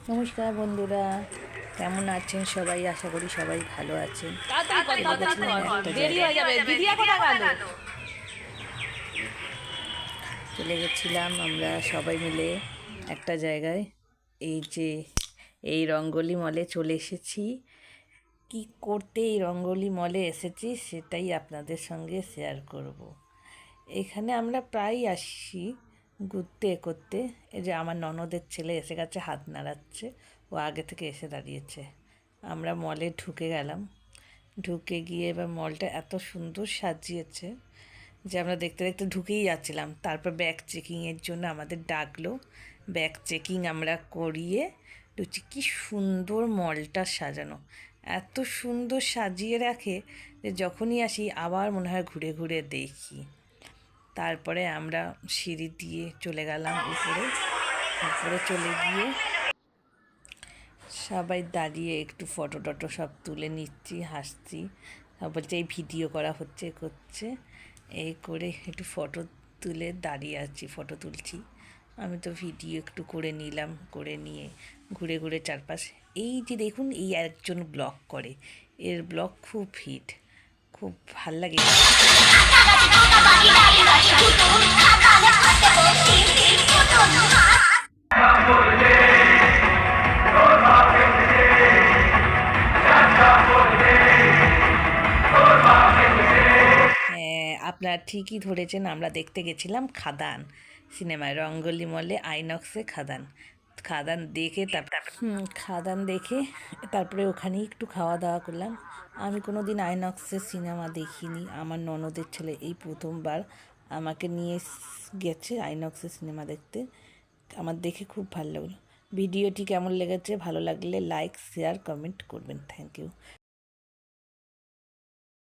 নমস্কার বন্ধুরা, কেমন আছেন সবাই? আশা করি সবাই ভালো আছেন। চলে গেছিলাম আমরা সবাই মিলে একটা জায়গায়। এই যে এই রঙ্গোলি মলে চলে এসেছি। কি করতে এই রঙ্গোলি মলে এসেছি সেটাই আপনাদের সঙ্গে শেয়ার করব। এখানে আমরা প্রায় আসি ঘুরতে করতে। এই যে আমার ননদের ছেলে এসে গেছে, হাত নাড়াচ্ছে, ও আগে থেকে এসে দাঁড়িয়েছে। আমরা মলে ঢুকে গেলাম। ঢুকে গিয়ে এবার মলটা এত সুন্দর সাজিয়েছে যে আমরা দেখতে দেখতে ঢুকেই যাচ্ছিলাম। তারপর ব্যাগ চেকিংয়ের জন্য আমাদের ডাকলো। ব্যাগ চেকিং আমরা করিয়ে দেখছি কি সুন্দর মলটা সাজানো, এত সুন্দর সাজিয়ে রাখে যে যখনই আসি আবার মনে হয় ঘুরে ঘুরে দেখি। তারপরে আমরা সিঁড়ি দিয়ে চলে গেলাম উপরে। উপরে চলে গিয়ে সবাই দাঁড়িয়ে একটু ফটো টটো সব তুলে নিচ্ছি, হাসছি। সব বলছে এই ভিডিও করা হচ্ছে করছে, এই করে একটু ফটো তুলে দাঁড়িয়ে আছি, ফটো তুলছি। আমি তো ভিডিও একটু করে নিলাম, করে নিয়ে ঘুরে ঘুরে চারপাশ। এই যে দেখুন, এই একজন ব্লগ করে, এর ব্লগ খুব হিট, খুব ভাল লাগে। আপনারা ঠিকই ধরেছেন, আমরা দেখতে গেছিলাম খাদান সিনেমায়, রঙ্গোলি মলে আইনক্সে খাদান। খাদান দেখে খাদান দেখে তারপরে ওখানেই একটু খাওয়া দাওয়া করলাম। আমি কোনো দিন আইনক্সে সিনেমা দেখিনি, আমার ননদের ছেলে এই প্রথমবার আমাকে নিয়ে গেছে আইনক্সে সিনেমা দেখতে। আমার দেখে খুব ভালো লাগলো। ভিডিওটি কেমন লেগেছে, ভালো লাগলে লাইক শেয়ার কমেন্ট করবেন। Thank you.